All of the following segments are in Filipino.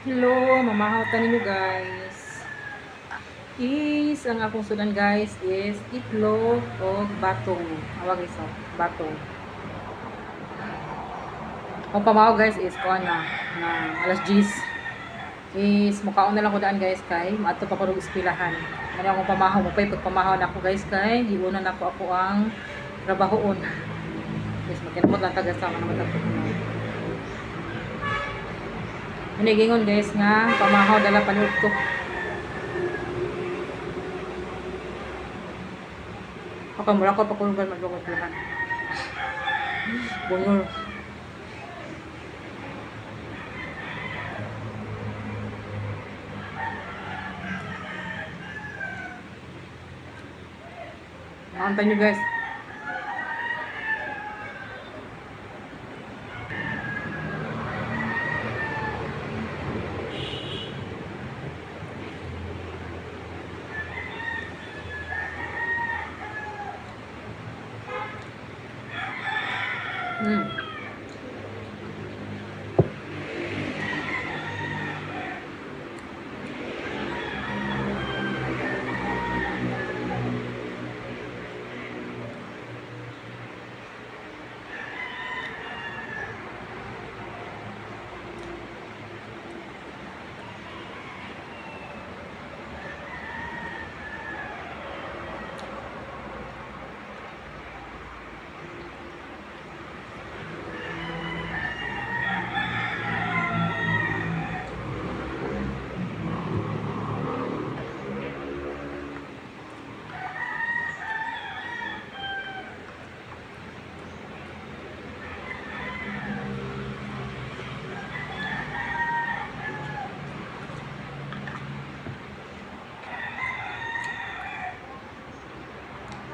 Hello, mamahautan ninyo guys. Ang akong sudan guys is itlog o batong. Awag isa, batong. Ang pamahaw guys is kuha na alas 10. Mukaon na lang ko daan guys kay maato pa ko og ispilahan. Ano akong pamahaw, mapay pagpamahaw na ako guys kay giuna na ako ang trabahoon. Guys, makinamot lang taga sama naman ako. Hinigingon guys nga pamahaw dala paniud ko. Ako mura ko pakulungan maglungod lahat. Bunyor. Nakantay nyo guys.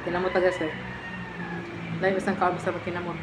Kinamot taga sir. Dahil isang kaabos sa kinamot.